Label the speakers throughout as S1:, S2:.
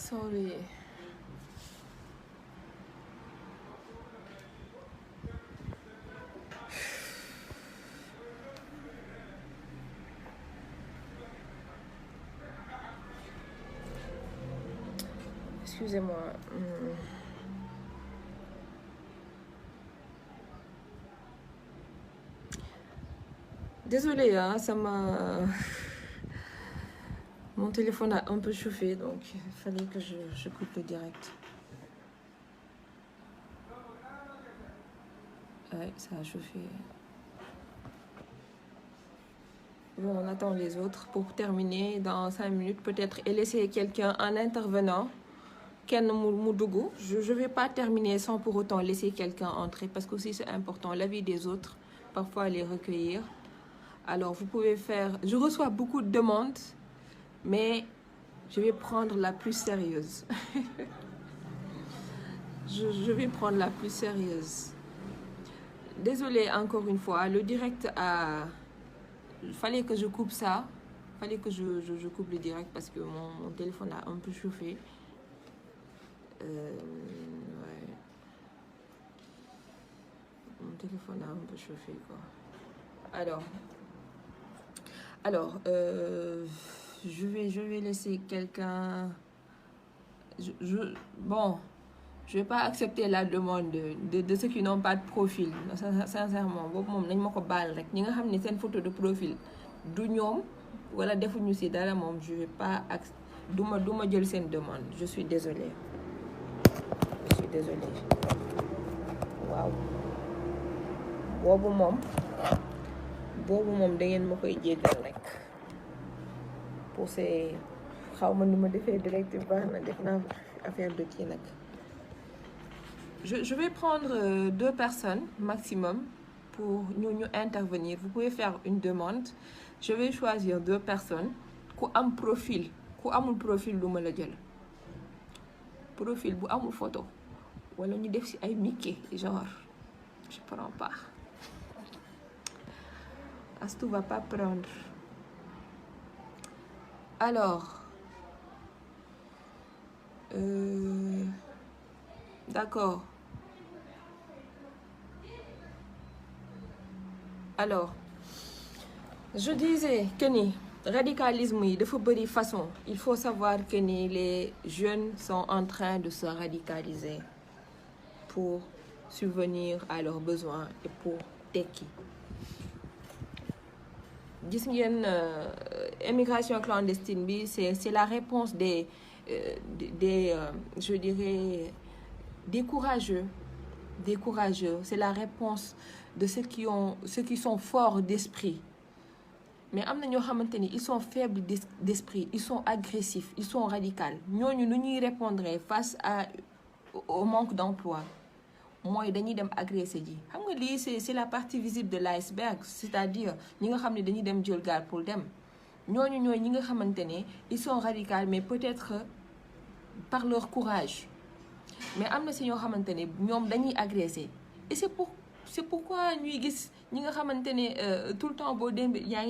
S1: Sorry. Excusez-moi. Désolée, hein, mon téléphone a un peu chauffé, donc il fallait que je coupe le direct. Ouais, ça a chauffé. Bon, on attend les autres pour terminer dans 5 minutes peut-être et laisser quelqu'un en intervenant. Je ne vais pas terminer sans pour autant laisser quelqu'un entrer parce que aussi c'est important, l'avis des autres, parfois les recueillir. Alors vous pouvez faire... Je reçois beaucoup de demandes, mais je vais prendre la plus sérieuse. je vais prendre la plus sérieuse. Désolée encore une fois, le direct a... Il fallait que je coupe ça. Il fallait que je coupe le direct parce que mon téléphone a un peu chauffé. Ouais. Mon téléphone a un peu chauffé, quoi. Alors, je vais laisser quelqu'un... Bon, je vais pas accepter la demande de ceux qui n'ont pas de profil. Sincèrement, c'est une photo de profil. Voilà, je vais pas accepter cette demande. Je suis désolée. Waaw. Boobu moom da ngeen ma koy jéggal rek. Pour ces xawma nu ma defee direct baax na def naa affaire de kii nag. Je vais prendre 2 personnes maximum pour nous intervenir. Vous pouvez faire une demande. Je vais choisir 2 personnes ku am profil. Ku amul profil lu ma la jël. Profil bu amul photo. Wala ñu def ci ay Mickey genre je prends pas. Astou va pas prendre. Alors d'accord. Alors je disais que ni radicalisme yi dafa bari façon. Il faut savoir que ni les jeunes sont en train de se radicaliser pour subvenir à leurs besoins et pour tekki. Gis ngeen émigration clandestine bi c'est la réponse des je dirais des courageux. C'est la réponse de ceux qui sont forts d'esprit. Mais am na ñoo xamante ni ils sont faibles d'esprit, ils sont agressifs, ils sont radicaux. Ñooñu nu ñuy répondre face au manque d'emploi mooy dañuy dem agressé ji. Xam nga lii c'est la partie visible de l'iceberg, c'est-à-dire ñi nga xam ne dañuy dem jël gaal pour dem. Ñooñu ñooy ñi nga xamante ne ils sont radicaux mais peut-être par leur courage. Mais am na si ñoo xamante ne ñoom dañuy agressé et c'est pourquoi ñuy gis ñi nga xamante ne tout le temps boo démb yéen a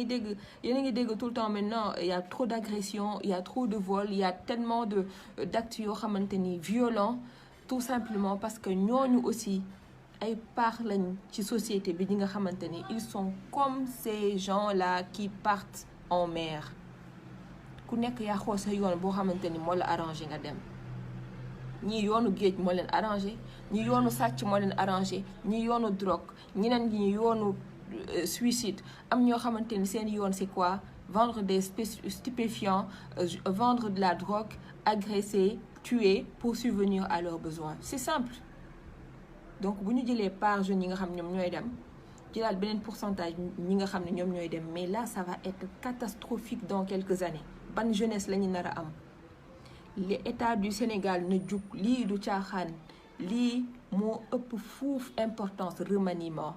S1: ngi dégg tout le temps maintenant il y a trop d'agressions, il y a trop de vols, il y a tellement d'actes yoo xamante ni violents tout simplement parce que ñooñu aussi ay part lañ ci société bi ñi nga xamante ni ils sont comme ces gens-là qui partent en mer ku nekk yaa xool sa yoon boo xamante ni moo la arrangé nga dem. ñii yoonu géej moo leen arrangé ñii yoonu sàcc moo leen arrangé ñii yoonu drogue ñeneen ñi yoonu suicide am ñoo xamante ni seen yoon c'est quoi vendre des stupéfiants vendre de la drogue agresser tuer pour subvenir à leurs besoins c'est simple. Donc bu ñu jëlee part jeunes yi nga xam ñoom ñooy dem jëlaat beneen pourcentage ñi nga xam ne ñoom ñooy dem mais là ça va être catastrophique dans quelques années. Ban jeunesse la ñu nar a am. L'État du Sénégal ne jug lii du caaxaan lii moo ëpp fuuf importance remaniement.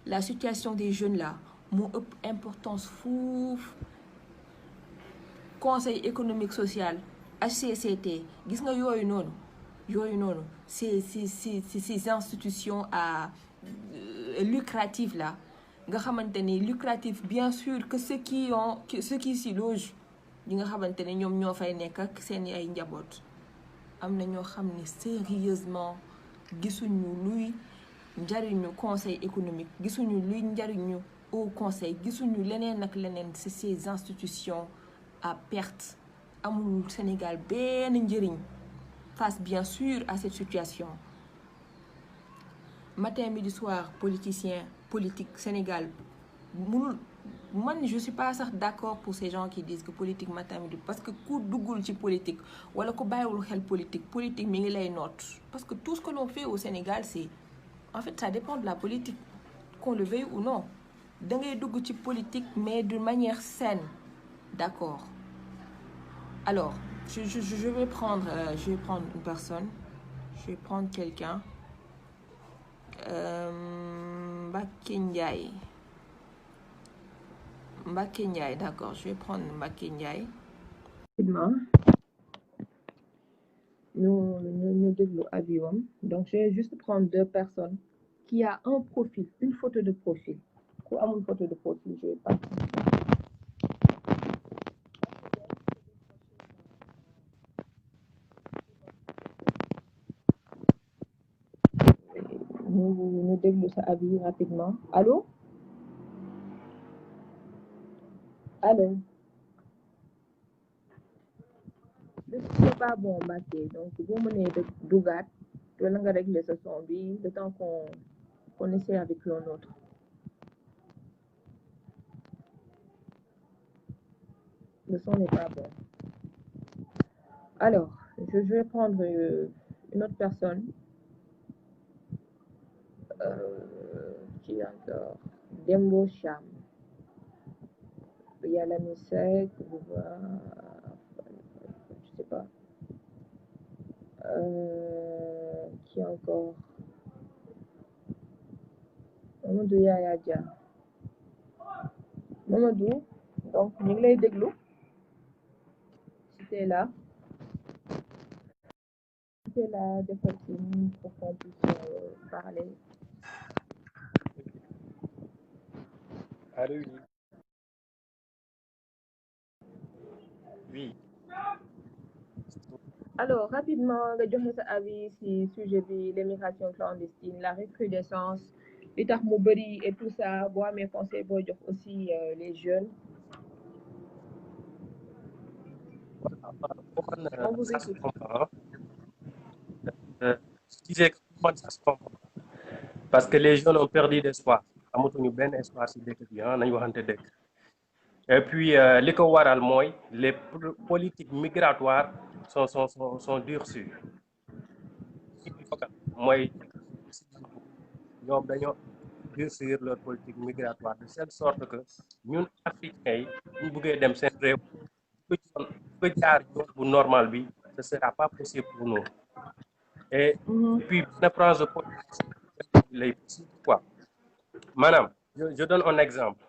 S1: La situation des jeunes là moo ëpp importance fuuf. Conseil économique social HCCT gis nga yooyu noonu c'est ces institutions à lucratives là nga xamante ni lucratif bien sûr que ceux qui s'y logent ñi nga xamante ne ñoom ñoo fay nekk ak seeni ay njaboot am na ñoo xam ne sérieusement gisuñu luy njariñu conseil économique gisuñu luy njariñu au conseil gisuñu leneen ak leneen ci ces institutions à perte amul Sénégal benn njëriñ face bien sûr à cette situation. Matin midi soir politicien politique Sénégal mënul man je suis pas sax d'accord pour ces gens qui disent que politique matin midi parce que ku duggul ci politique wala ku bàyyiwul xel politique mi ngi lay noot parce que tout ce que l'on fait au Sénégal c'est en fait ça dépend de la politique qu'on le veuille ou non da ngay dugg ci politique mais d'une manière saine d'accord. Alors je vais prendre une personne, je vais prendre quelqu'un. Mbacké Ndiaye, d'accord, je vais prendre Mbacké Ndiaye. Ñu déglu avion. Donc je vais juste prendre 2 personnes qui a un profil, une photo de profil. Ku amul photo de profil, je vais pas. Ñu déglu sa avis rapidement. Allô? C'est pas bon Mbacké donc boo mënee dugaat wala nga régler sa son bi le temps qu'on essaie avec l'un autre. Le son n'est pas bon. Alors je vais prendre une autre personne qui est encore Dembo Cham. Il y a la Misek, je sais pas. Qui encore Mamadou Yaya Dia. Mamadou, donc ñu ngi lay déglu. C'était là defal ci pour qu'on puisse parler.
S2: Allô, oui.
S1: Alors rapidement nga joxe sa avis ci sujet bi l'immigration clandestine, la recrudescence li tax mu bëri et tout ça boo amee conseil boo jox aussi les jeunes. On vous
S2: Ça se
S1: écoute.
S2: comprend. Je disais que pour moi, ça se comprend. Parce que les jeunes ont perdu d'espoir. Amatuñu benn espoir ci dëkk bi nañu waxante dëgg. Et puis li ko waral mooy les politiques migratoires sont durcies. mooy ñoom dañoo durcir leur politique migratoire de telle sorte que ñun africains yi ñu bëggee dem seen réew bu jaar yoon bu normal bi ce sera pas possible pour nous et puis benn branche de politique lay possible quoi maanaam je donne un exemple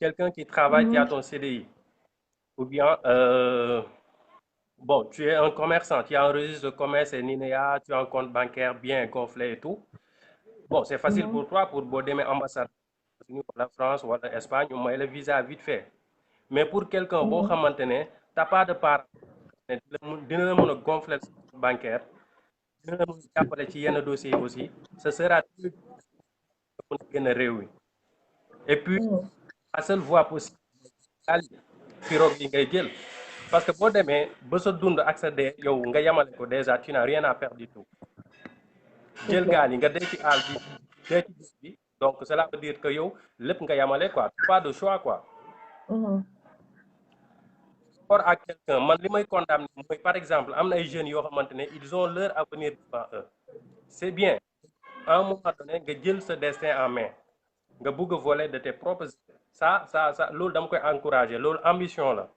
S2: quelqu'un qui travaille qui a ton CDI ou bien bon tu es un commerçant tu as un registre de commerce et NINEA tu as un compte bancaire bien gonflé et tout bon c'est facile pour toi pour boo demee ambassade wala France wala Espagne ñu may la visa vite fait mais pour quelqu'un boo xamante ne t'as pas de part dina la mën a gonfler bancaire dina la mën a jàppale ci yenn dossiers yi aussi ce sera mën a génn réew mi et puis la seule voie possible daal pirogue yi ngay jël parce que boo demee ba sa dund ak sa dee yow nga yamale ko déjà tu n'as rien à perdre du tout jël gaal yi nga dee ci àll bi dee ci géej bi donc cela veut dire que yow lépp nga yamale quoi pas de choix quoi rapport à quelqu'un man li may condamner mooy par exemple am na ay jeunes yoo xamante ne ils ont leur avenir devant eux c'est bien à un moment donné nga jël sa destin en main nga bëgg a voler de tes propres ça loolu dama koy encourager loolu ambition la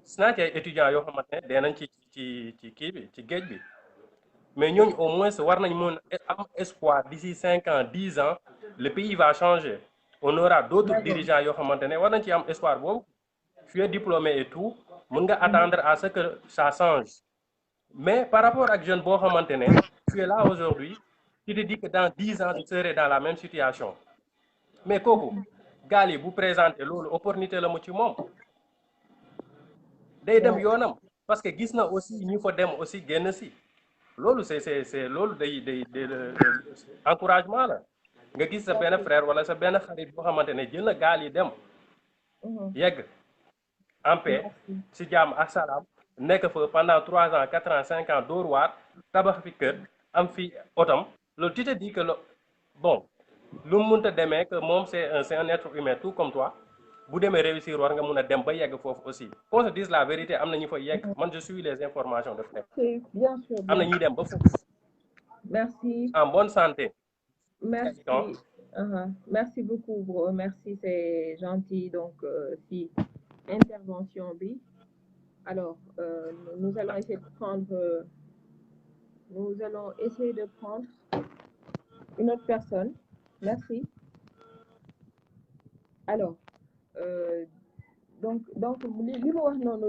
S2: gis naa ci ay étudiants yoo xamante ne dee nañ ci kii bi ci géej bi mais ñooñu au moins war nañ mën am espoir d'ici 5 ans 10 ans le pays va changer on aura d'autres dirigeants yoo xamante ne war nañ ci am espoir boobu tu es diplômé et tout mën nga attendre à ce que ça change mais par rapport ak jeune boo xamante ne tu es là aujourd'hui tu te dis que dans 10 ans tu serais dans la même situation mais kooku gaal yi bu présenté loolu opportunité la mu ci moom day dem yoonam parce que gis na aussi ñu fa dem aussi génn si loolu c'est loolu day encouragement la nga gis sa benn frère wala sa benn xarit boo xamante ne jël na gaal yi dem yegg en paix si jàmm ak salaam nekk fa pendant 3 ans 4 ans 5 ans dóor waar tabax fi kër am fi otom loolu tu te dis que bon lu mu mënta demee que moom c'est un être humain tout comme toi bu demee réussir war nga mun a dem ba yegg foofu aussi qu'on se dise la vérité am na ñu fa yegg man je suis les informations de fait
S3: bien sûr
S2: am na ñuy dem ba foofu
S3: merci
S2: en bonne santé
S3: merci merci beaucoup bro merci c'est gentil donc si intervention bi alors nous allons essayer de prendre une autre personne merci alors donc li mu wax noonu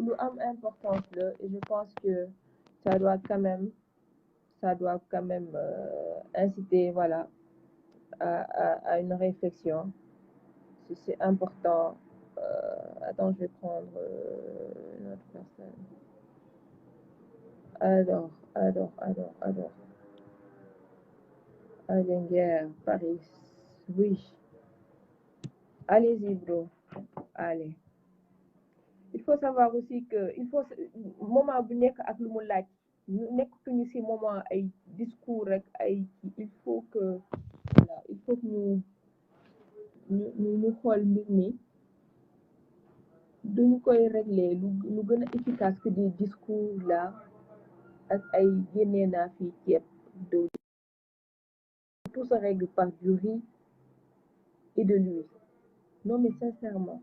S3: lu am importance la et je pense que ça doit quand même inciter voilà à une réflexion c'est important attends je vais prendre une autre personne alors Alinguer Paris oui allez-y bro allez il faut savoir aussi que il faut moment bu nekk ak lu mu laaj ñu nekkatuñu ci moment ay discours rek ay il faut que voilà il faut que ñu xool mbir mi duñu koy régler lu gën a efficace que des discours là ak ay génnee naa fii ceeb de tout se règle par du riz et de l'huile non mais sincèrement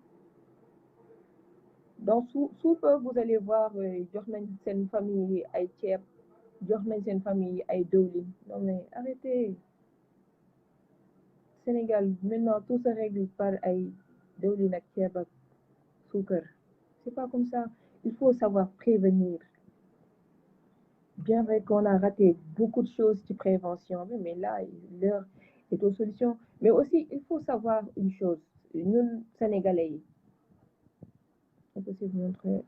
S3: donc sous peu vous allez voir jox nañ seen famille ay ceeb jox nañ seen famille ay diwlin non mais arrêtez Sénégal maintenant tout se règle par ay diwlin ak ceeb ak suukar c'est pas comme ça il faut savoir prévenir bien vrai qu'on a raté beaucoup de choses ci prévention bi mais là l'heure est aux solutions mais aussi il faut savoir une chose ñun sénégalais yi c'est possible montrer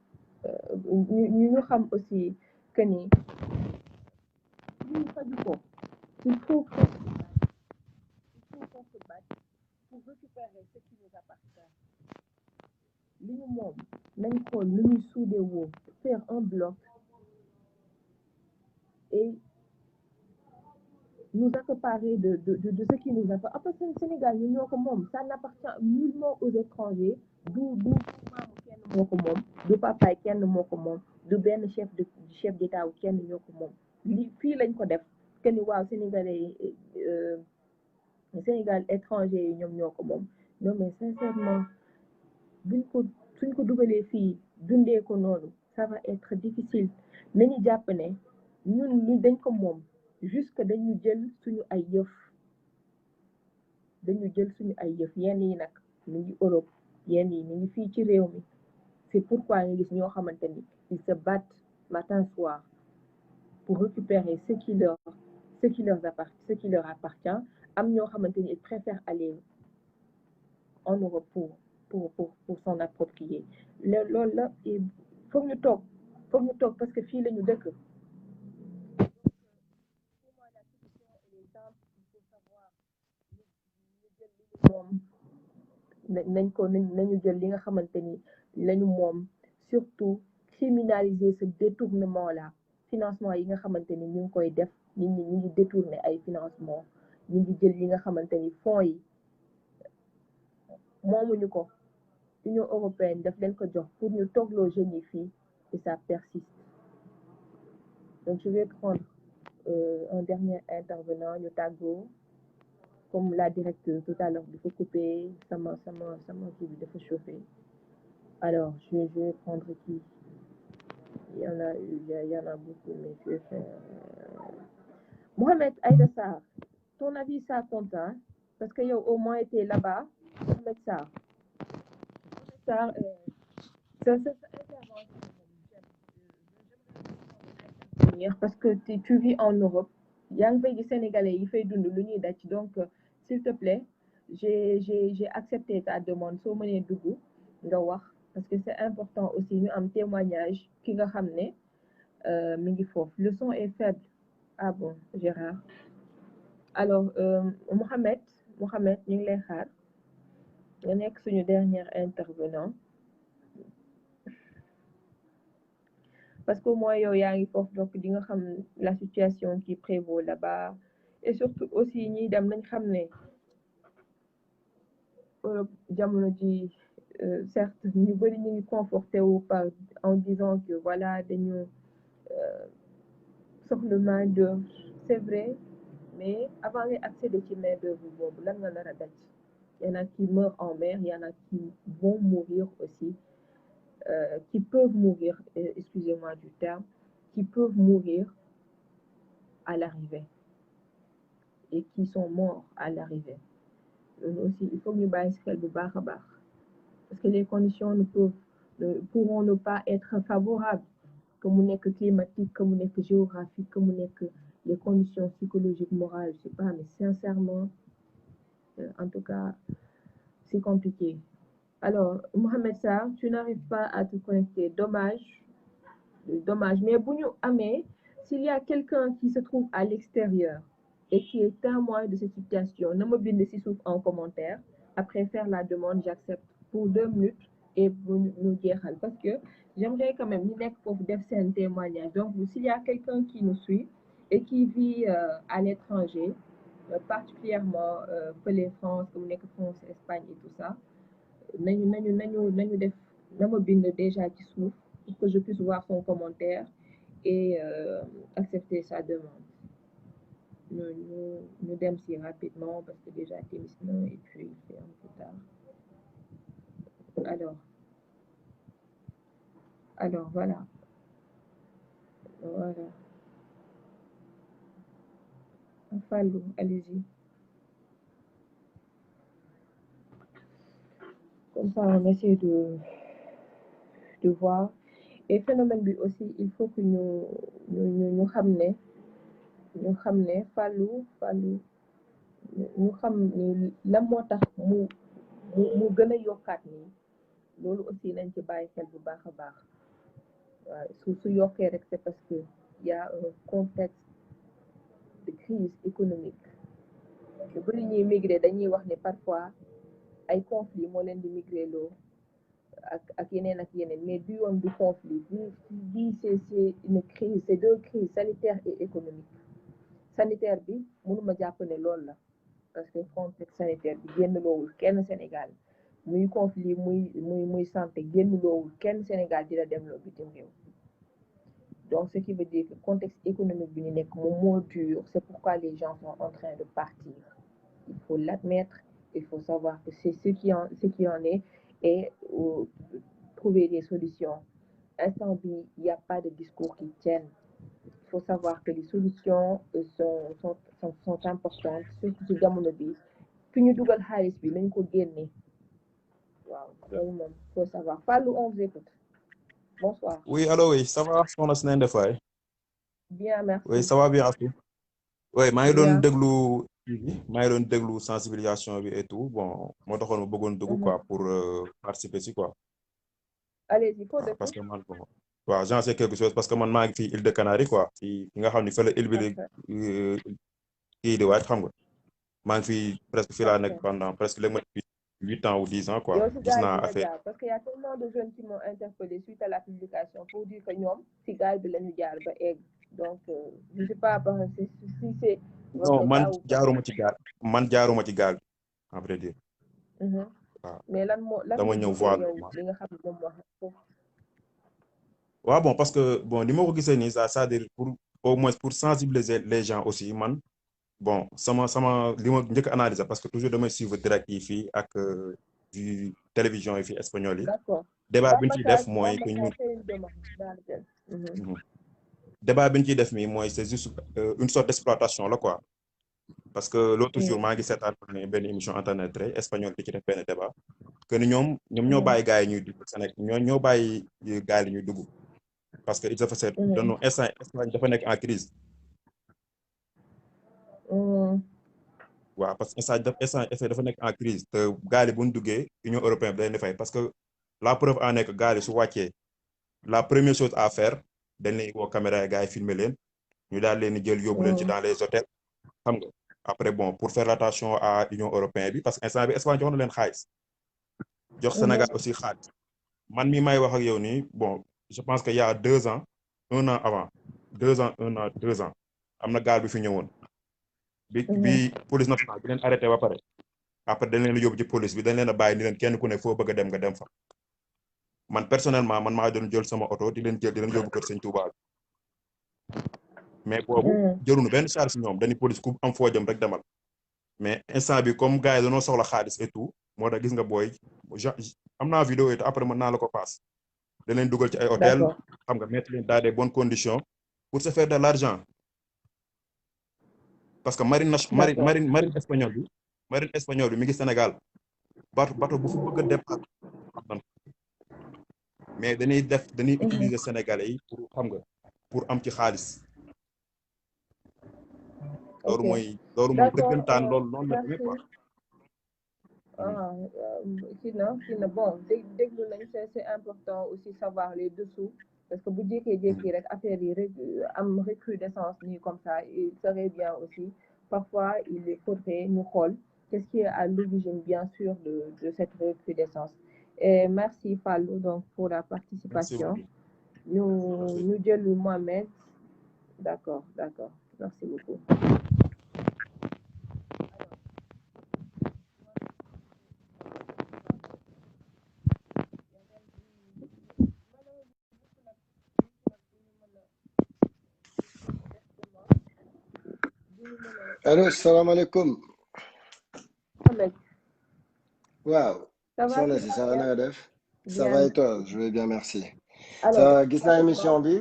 S3: ñu xam aussi que ni ñu faju ko il faut qu'on se batte pour récupérer ce qui nous appartient li ñu moom nañ xool lu ñuy soudé woo faire un bloc et nous accaparer de ce qui nous appartient après Sénégal ñu ñoo ko moom ça n'appartient nullement aux étrangers du maamu kenn moo ko moom du papaay kenn moo ko moom du benn chef d'état wu kenn ñoo ko moom li fii lañ ko def que ni waaw sénégalais Sénégal étranger yi ñoom ñoo ko moom non mais sincèrement suñ ko dugalee fii dundee ko noonu ça va être difficile nañu jàpp ne ñun ñu dañ ko moom jusque dañu jël suñu ay yëf yenn yi nag ñu ngi Europe yenn yi ñu ngi fii ci réew mi c'est pourquoi ñu gis ñoo xamante ni ils se battent matin soir pour récupérer ce qui leur appartient am ñoo xamante ni ils préfèrent aller en Europe pour s'en approprier loolu la foog ñu toog parce que fii la ñu dëkk moom nañu jël li nga xamante ni lañu moom surtout criminaliser ce détournement là financement yi nga xamante ni ñu ngi koy def ñu ngi détourner ay financement ñu ngi jël yi nga xamante ni fonds yi moomuñu ko Union européenne daf leen ko jox pour ñu toogloo jeunes yi fii et ça persiste donc je vais prendre un dernier intervenant ñu tàggoo comme la directrice tout à l'heure dafa coupé sama kii bi dafa chauffé alors je vais prendre qui il y en a beaucoup mais je vais faire Mohamed Aïda Sarr ton avis ça compte hein parce que yow au moins été là-bas Mohamed Sarr sa intervention parce que tu vis en Europe yaa ngi fay gis sénégalais yi fay dund lu ñuy daj donc s'il te plaît j'ai accepté ta demande soo mënee dugg nga wax parce que c'est important aussi ñu am témoignage ki nga xam ne mi ngi foofu. Le son est faible. Ah bon, Gérard. Alors Mohamed ñu ngi lay xaar nga nekk suñu dernier intervenant parce que moi yow yaa ngi foofu donc di nga xam la situation qui prévaut là-bas et surtout aussi ñiy dem nañ xam ne Europe jamono ji certes ñu bëri ñu ngi conforté wu par en disant que voilà dañu soxla main d'œuvre, c'est vrai, mais avant ngay accéder ci main d'œuvre boobu lan nga nar a daj. Il y en a qui meurent en mer, il y en a qui vont mourir aussi, qui peuvent mourir, excusez-moi du terme, qui peuvent mourir à l'arrivée et qui sont morts à l'arrivée. Aussi, il faut que ñu bàyyi ci xel bu baax a baax parce que les conditions ne pourront ne pas être favorables, que mu nekk climatique, que mu nekk géographique, que mu nekk les conditions psychologiques, morales, je sais pas, mais sincèrement, en tout cas, c'est compliqué. Alors, Mohamed Sarr, tu n'arrives pas à te connecter, dommage, mais bu ñu amee, s'il y a quelqu'un qui se trouve à l'extérieur et qui est témoin de cette situation, na ma bind ci suuf en commentaire, après faire la demande, j'accepte pour 2 minutes et ñu jeexal parce que j'aimerais quand même ñu nekk foofu def seen témoignage. Donc s'il y a quelqu'un qui nous suit et qui vit à l'étranger, particulièrement fële France, comme nekk France, Espagne et tout ça, nañu def na ma bind déjà ci suuf pour que je puisse voir son commentaire et accepter sa demande. Nous dem si rapidement parce que déjà timis na et puis il fait un peu tard. Alors voilà. Fallou, allez-y. Comme ça, on essaie de voir. Et phénomène bi aussi, il faut que ñu xam ne Fallou ñu xam ni lan moo tax mu gën a yokkaat nii loolu aussi nañ ci bàyyi xel bu baax a baax waaw su yokkee rek c'est parce que y a un contexte de crise économique lu bëri ñuy migrer dañuy wax ne parfois ay conflit moo leen di migrer loo ak yeneen mais du yoon du conflit bi c'est une crise, c'est 2 crises, sanitaire et économique. Sanitaire bi mënuma jàpp ne loolu la parce que contexte sanitaire bi génn loowul kenn Sénégal muy conflit muy santé génn loowul kenn Sénégal di la dem loo bitim réew. Donc ce qui veut dire que contexte économique bi ñu nekk moom moo dur, c'est pourquoi les gens sont en train de partir. Il faut l'admettre, il faut savoir que c'est ce qui en est et trouver des solutions. Instant bi, il n'y a pas de discours qui tiennent. Il faut savoir que les solutions sont importantes, surtout ci jamono bi fi ñu dugal xaalis bi nañ ko génne. Waaw, loolu moom faut savoir. Fallou, on vous écoute. Bonsoir.
S4: Oui, allô, oui, ça va, soxna si nañ def waay.
S3: Bien, merci.
S4: Oui, ça va bien Astou. Oui, maa ngi
S3: Bien.
S4: doon déglu sensibilisation bi et tout. Bon, moo taxoon ma bëggoon dugg quoi pour participer si quoi.
S3: Allez-y, faut de
S4: Parce que man bon, waaw, j'en sais quelque chose parce que man maa ngi fii île de Canaries quoi. Fi nga xam ni fa la île bi kii di waaj xam nga. Maa ngi fii presque fii laa nekk pendant presque léegi ma 8 ans ou 10 ans quoi.
S3: Yow si
S4: Gis
S3: gaal
S4: naa
S3: bi la
S4: affaire.
S3: jaar parce que y a tellement de jeunes qui m'ont interpellé suite à la publication pour dire que ñoom si gaal bi la ñu jaar ba egg. Donc je sais pas si c'est
S4: Non,
S3: votre cas ou pas.
S4: jaaruma ci gaal à vrai dire. waaw
S3: mais lan
S4: dama ñëw voir
S3: li nga xam ne moom wax
S4: waaw bon parce que bon ni ma ko gisee nii ça c'est-à-dire pour au moins pour sensibiliser les gens aussi man bon sama li ma njëkk analyser parce que toujours damay suivre direct yi fii ak du télévision yi fii espagnol yi.
S3: D'accord.
S4: Débat bi ñu ciy def mooy que ñu débat bi ñu ciy def mi mooy c'est juste une sorte d'exploitation là quoi. Parce que l'autre jour maa ngi seetaan benn émission internet rek espagnol bi ci def benn débat que ni ñoom ñoo bàyyi gars yi ñuy dugg Sénégal ñoo bàyyi gars yi ñuy dugg parce que il dafa seet dañu Espagne dafa nekk en crise waaw parce que instant dafa nekk en crise te gaal yi bu ñu duggee Union européenne da leen di fay parce que la preuve en est que gaal yi su wàccee la première chose à faire dañ leen woo caméra yi gars yi filmer leen ñu daal leen di jël yóbbu leen ci dans les hôtels xam nga après bon pour faire attention à Union européenne bi parce que instant bi Espagne jox na leen xaalis jox Sénégal aussi xaalis man mi may wax ak yow nii bon je pense que y a 2 ans 1 an avant 2 ans 1 an 2 ans am na gaal bi fi ñëwoon bi police nationale bi leen arrêté ba pare après dañ leen yóbbu ci police bi dañ leen a bàyyi ni leen kenn ku ne foo bëgg a dem nga dem fa man personnellement man maa doon jël sama oto di leen jël di leen yóbbu kër Sëñ Touba mais boobu jëluñu benn charge si ñoom dañuy police ku am foo jëm rek demal mais instant bi comme gars yi dañoo soxla xaalis et tout moo tax gis nga booy am naa vidéo et après mën naa la ko passe da leen dugal ci ay hôtel xam nga mettre leen dans des bonnes conditions pour se faire de l'argent parce que marine espagnole bi mi ngi Sénégal bateau bu fu bëgg a départ mais dañuy utiliser sénégalais yi pour xam nga pour am ci xaalis loolu mooy dëggantaan loolu noonu la demee quoi
S3: kii na bon déglu nañ c'est important aussi savoir les dessous parce que bu jékkee rek affaire yi rek am recrudescence nii comme ça il serait bien aussi parfois il faudrait ñu xool qu'est-ce qui est à l'origine bien sûr de cette recrudescence et merci Fallou donc pour la participation ñu jël Mohamed d'accord merci beaucoup
S5: allo salaamaaleykum. waaw. soxna si ça va na nga def. ça va et toi je vais bien merci. alors gis naa émission bi.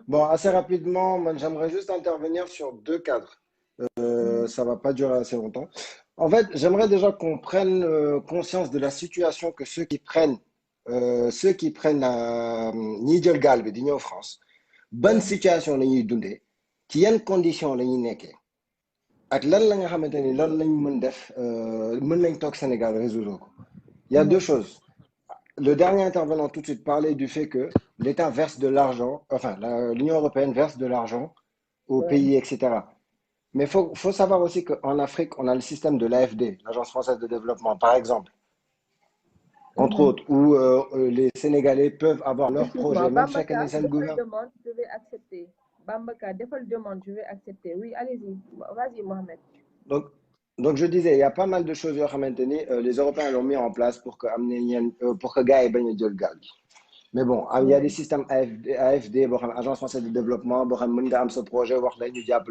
S5: bon assez rapidement man j'aimerais juste intervenir sur 2 cadres. Ça va pas durer assez longtemps. En fait j'aimerais déjà qu'on prenne conscience de la situation que ceux qui prennent ñiy jël gaal bi di ñëw France. ban situation la ñuy dundee. ci yan conditions la ñuy nekkee. ak lan la nga xamante ni lan lañ mën def mën nañ toog Sénégal résoudre ko. Il y a 2 choses. Le dernier intervenant tout de suite parlait du fait que l'État verse de l'argent, enfin l'Union européenne verse de l'argent aux pays, etc. Mais faut savoir aussi qu'en Afrique, on a le système de l'AFD, l'Agence française de développement, par exemple, entre autres, où les Sénégalais peuvent avoir leur projet, même chaque année, ça le gouvernement.
S3: Je vais accepter. Bambaka, demande, je vais accepter. Oui, allez-y. Vas-y, Mohamed.
S5: Donc je disais, il y a pas mal de choses à maintenir. Les Européens l'ont mis en place pour que gars aient baigné de gal. Mais bon, il y a des systèmes AFD, Agence française de développement, ce projet,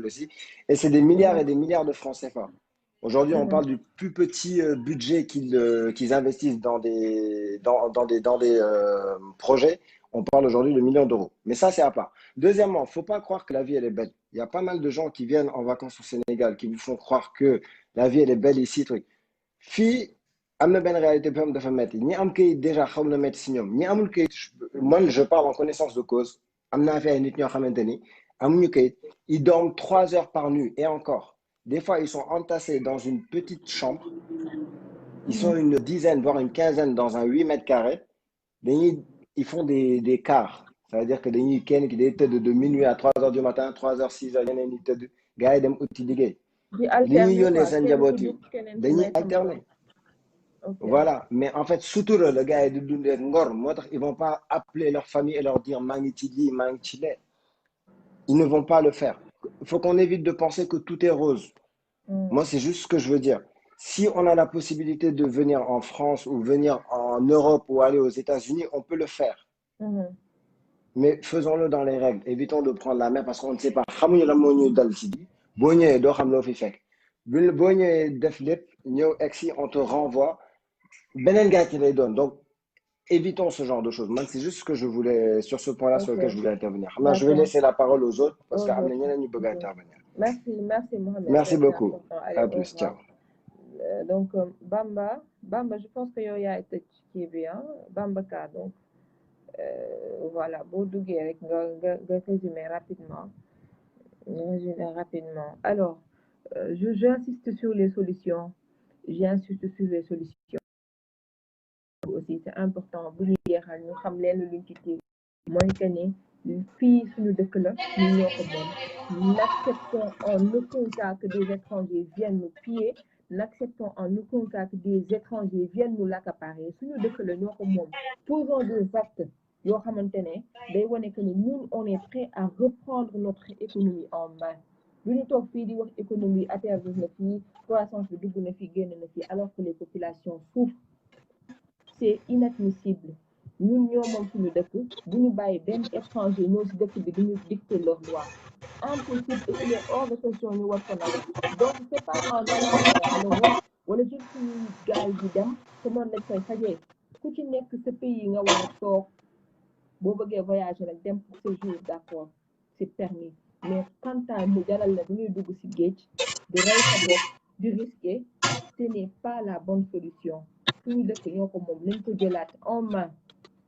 S5: aussi. Et c'est des milliards et des milliards de francs CFA. Aujourd'hui, on parle du plus petit budget qu'ils investissent dans des projets. On parle aujourd'hui de millions d'euros. Mais ça, c'est à part. Deuxièmement, il ne faut pas croire que la vie, elle est belle. Il y a pas mal de gens qui viennent en vacances au Sénégal, qui vous font croire que la vie, elle est belle ici. Fille, am na benn réalité bi dafa metti ñi am kayit déjà xam na metti si ñoom ñi amul kayit man je parle en connaissance de cause am naa fi ay nit ñoo xamante ni amuñu kayit ils dorment 3 heures par nuit et encore des fois ils sont entassés dans une petite chambre ils sont une dizaine voire une quinzaine dans un 8 mètres carrés ils font des quarts ça veut dire que dañuy kenn ki day tëdd de minuit à 3 heures du matin 3 heures 6 heures yeneen ñi tëdd gars yi dem uti liggéey li ñuy yónnee seen njaboot yi dañuy alterner voilà mais en fait sutura le gars yi di dundee ngor moo tax ils vont pas appeler leur famille et leur dire maa ngi ci lii maa ngi ci lee ils ne vont pas le faire il faut qu'on évite de penser que tout est rose moi c'est juste ce que je veux dire si on a la possibilité de venir en France ou venir en Europe ou aller aux États-Unis on peut le faire mais faisons-le dans les règles évitons de prendre la mer parce qu'on ne sait pas xamuñu la moo ñuy dal ci bi boo ñëwee doo xam loo fi fekk boo ñëwee def lépp ñëw egsi on te renvoie beneen gars qui lay donne donc évitons ce genre de choses man c'est juste ce que je voulais sur ce point-là sur lequel je voulais intervenir xam naa je vais laisser la parole aux autres parce que am na ñeneen ñu bëgg a intervenir
S3: merci Mohamed
S5: merci beaucoup à plus ciao
S3: donc Bamba je pense que yow yaay tëj kii bi Bamba Ka donc voilà boo duggee rek nga résumer rapidement alors J'insiste sur les solutions. J'insiste sur les solutions aussi. C'est important bu ñu jeexal ñu xam leen luñ ci téye mooy que ne fii suñu dëkk la ñu ñoo ko moom. N'acceptons en aucun cas que des étrangers viennent nous piller. N'acceptons en aucun cas que des étrangers viennent nous l'accaparer. Suñu dëkk la ñoo ko moom. Posons des actes yoo xamante ne day wane que ne ñun on est prêt à reprendre notre économie en main. lu ñu toog fii di wax économie atterri na fii croissance bi dugg na fii génn na fii alors que les populations souffrent. C'est inadmissible ñun ñoo moom suñu dëkk bu ñu bàyyi benn étranger ñoo si dëkk bi duñu dicter leur loi. Impossible et il est hors de question ñu war ko nag donc c'est pas en allant en Europe wala jël suñu gaal bi dem te noonu lañ koy fajee ku ci nekk sa pays nga war a toog boo bëggee voyager nag dem pour séjour d'accord c'est permis mais quant à mu jaral la dañuy dugg ci géej di rey sa bopp di risquer ce n'est pas la bonne solution suñu dëkk ñoo ko moom nañ ko jëlaat en main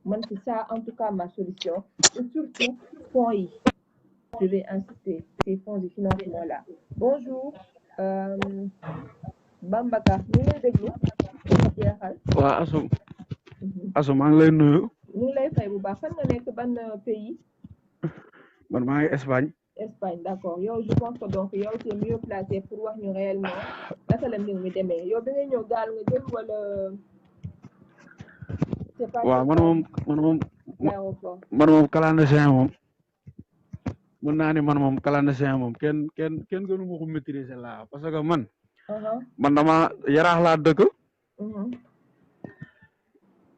S3: man c'est ça en tout cas ma solution et surtout fonds yi je vais insister ces fonds de financement là bonjour Bambaka ñu lay déglu jeexal
S6: waa asu maa ngi lay nuyu
S3: ñu ngi lay fay bu baax fan nga nekk ban pays
S6: man maa ngi Espagne
S3: d'accord yow je pense que donc yow tu es mieux placé pour wax ñu réellement naka la mbir mi demee yow bi nga ñëw gaal nga jël wala c'est pas
S6: waaw man moom clandestin moom mën naa ni man moom clandestin moom kenn gënu ma ko maîtriser laa parce que man dama yaraax laa dëkk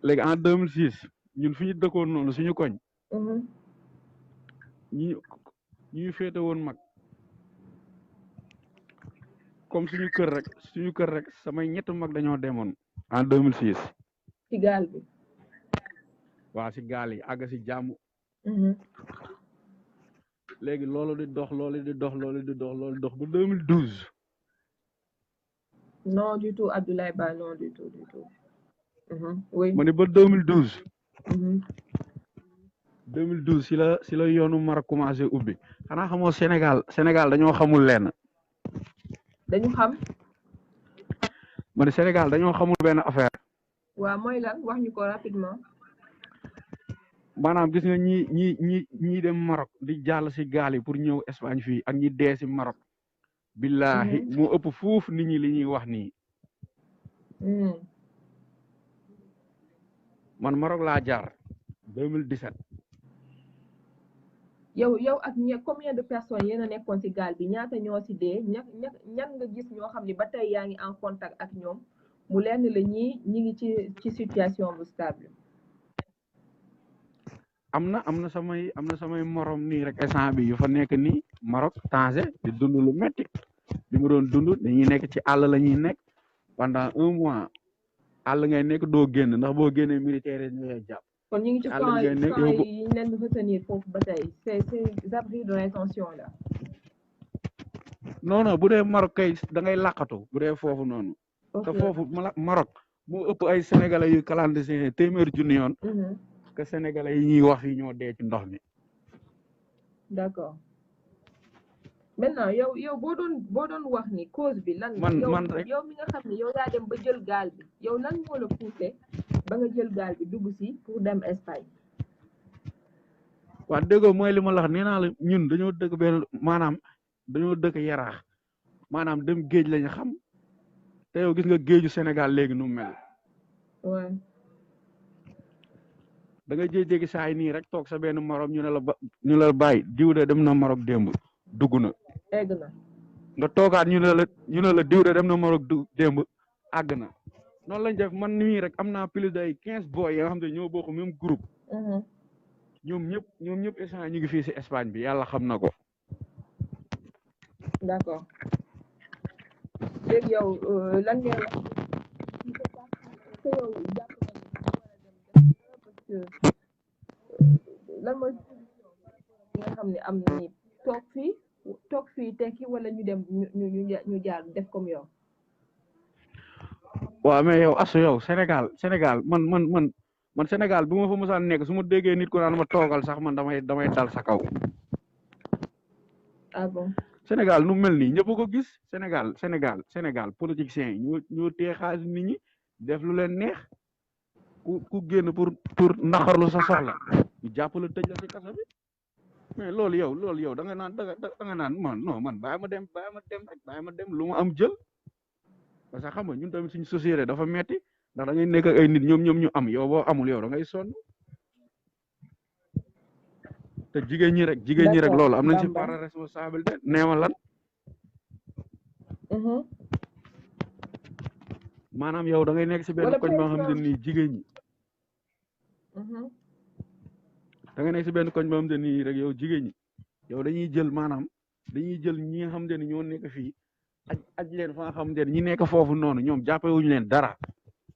S6: léegi en 2006 ñun fi ñu dëkkoon noonu suñu koñ ñi féete woon mag comme suñu kër rek samay ñetti mag dañoo demoon en 2006
S3: ci gaal bi
S6: waaw si gaal yi àgg si jàmm léegi loolu di dox ba 2012
S3: non du tout Abdoulaye Ba non du tout oui
S6: ma ne ba 2012 si la yoonu Maroc commencé ubbi xanaa xamoo Sénégal dañoo xamul lenn
S3: dañu xam
S6: ma ne Sénégal dañoo xamul benn affaire
S3: waaw mooy lan wax ñu ko rapidement
S6: maanaam gis nga ñi dem Maroc di jàll si gaal yi pour ñëw Espagne fii ak ñi dee si Maroc billahi moo ëpp fuuf nit ñi li ñuy wax nii man Maroc laa jaar 2017
S3: yow ak combien de personnes yéen a nekkoon ci gaal bi ñaata ñoo ci dee ñan nga gis ñoo xam ne ba tey yaa ngi en contact ak ñoom mu lenn la ñi ngi ci situation bu stable
S6: am na samay morom nii rek instant bi yu fa nekk nii Maroc Tanger di dund lu metti bi mu doon dund dañuy nekk ci àll la ñuy nekk pendant 1 mois àll ngay nekk doo génn ndax boo génnee militaire yi ñu lay jàpp
S3: kon ñu ngi ci camp yi ñu leen di retenir foofu ba tey c'est abris de rétention là
S6: non bu dee Maroc kay da ngay làqatu bu dee foofu noonu te foofu Maroc moo ëpp ay sénégalais yu clandestin téeméeri junni yoon que sénégalais yi ñuy wax fii ñoo dee ci ndox mi
S3: d'accord maintenant yow boo doon wax ni cause bi lan
S6: man rek
S3: yow mi nga xam ne yow yaa dem ba jël gaal bi yow lan moo la poussé ba nga jël gaal bi dugg si pour dem Espagne
S6: waa déggoo mooy li ma la wax nee naa la ñun dañoo dëkk benn maanaam dañoo dëkk yaraax maanaam dem géej lañu xam te yow gis nga géeju Sénégal léegi nu mel
S3: ouais
S6: da nga jékki-jékki saa yi nii rek toog sa benn morom ñu ne la bàyyi diw de dem na Maroc démb dugg na
S3: egg na
S6: nga toogaat ñu ne la diw de dem na Maroc démb àgg na noonu lañ def man nii rek am naa plus de 15 boy yoo xam ne ñoo bokk même groupe ñoom ñëpp instant ñu ngi fii si Espagne bi yàlla xam na ko
S3: d'accord léegi yow lan ngay wax que yow jàpp parce que lan mooy nga xam ne am na ni toog fii tekki wala ñu dem ñu jaar def comme yow
S6: waaw mais yow asu yow Sénégal man Sénégal bu ma fa mosaan nekk su ma déggee nit ko naan ma toogal sax man damay dal sa kaw
S3: ah bon
S6: Sénégal nu mel nii ñëpp ko gis Sénégal politiciens yi ñoo téye xaalis nit ñi def lu leen neex ku génn pour naqarlu sa soxla ñu jàppale tëj la ci kaso bi mais loolu yow da nga naan man bàyyi ma dem lu ma am jël parce que xam nga ñun tamit suñu société dafa metti ndax da ngay nekk ak ay nit ñoom ñu am yow boo amul yow da ngay sonn te jigéen ñi rek loolu am nañ ci part de responsabilité neema lan maanaam yow da ngay nekk ci benn koñ boo xam ne nii jigéen ñi da ngay nekk ci benn koñ boo xam ne nii rek yow jigéen ñi yow dañuy jël ñi nga xam ne ñoo nekk fii aj leen fa nga xam ne ñi nekk foofu noonu ñoom jàppewuñu leen dara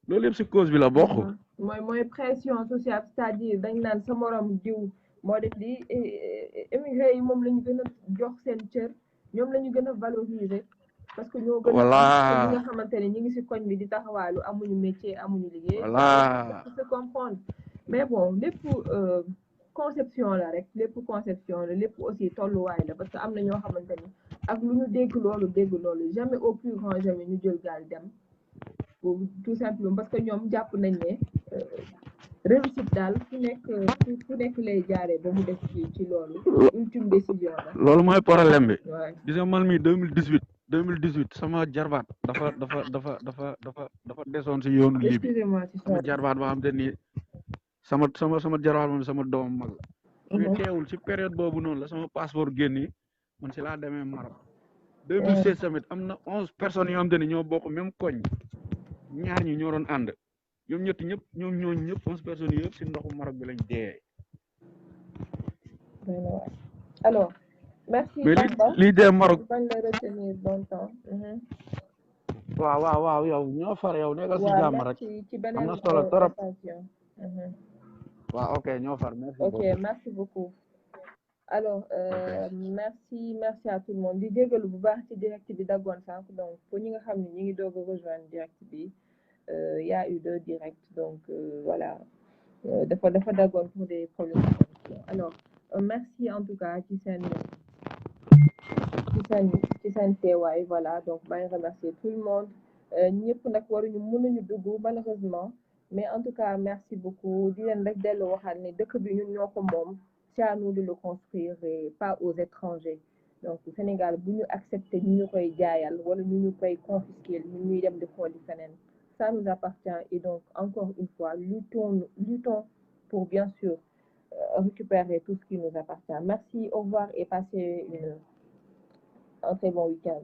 S6: loolu yëpp ci cause bi la bokk
S3: mooy pression sociale c'est-à-dire dañ naan sa morom diw moo def lii émigré yi moom la ñu gën a jox seen cër ñoom la ñu gën a valoriser parce que ñoo gën a ñi nga xamante ne ñi ngi ci koñ bi di taxawaalu amuñu métier amuñu liggéey se comprendre mais bon lépp conception la rek lépp conception la lépp aussi tolluwaay la parce que am na ñoo xamante ni ak lu ñu dégg loolu jamais au plus grand jamais ñu jël gaal dem tout simplement parce que ñoom jàpp nañ ne réussite daal fu nekk lay jaaree ba mu def ci loolu ultime décision la
S6: loolu mooy problème bi gis nga man mi 2018 sama jarbaat dafa desoon si yoonu lii bi sama jarbaat boo xam te ni sama jarbaat moom sama doom mag la mais teewul si période boobu noonu la sama passeport génni man si laa demee Maroc 2016 tamit am na 11 personnes yoo xam te ni ñoo bokk même koñ ñaar ñi ñoo doon ànd ñoom ñëpp 11 personnes yëpp si ndoxu Maroc bi lañ dee.
S3: alors merci.
S6: mais lii dee Maroc.
S3: bañ la retenir longtemps.
S6: waaw yow ñoo far yow nekkal si jàmm rek.
S3: ci beneen
S6: am na solo trop.
S3: waaw
S6: ok ñoo far merci
S3: beaucoup. ok merci beaucoup. alors merci à tout le monde di jégalu bu baax ci direct bi daggoon sànq donc pour ñi nga xam ne ñi ngi doog a rejoindre direct bi. Il y a eu 2 directs donc voilà dafa daggoon pour des problèmes de connexion alors merci en tout cas ci seen teewaay voilà donc maa ngi remercier tout le monde ñëpp nag mënuñu dugg malheureusement mais en tout cas merci beaucoup di leen rek dellu waxaat ne dëkk bi ñun ñoo ko moom c'est à nous de le construire et pas aux étrangers donc Sénégal bu ñu accepter ñu koy jaayal wala ñu koy confisquer ñuy dem di xooli feneen ça nous appartient et donc encore une fois luttons pour bien sûr récupérer tout ce qui nous appartient. Merci, au revoir et passez un très bon week-end.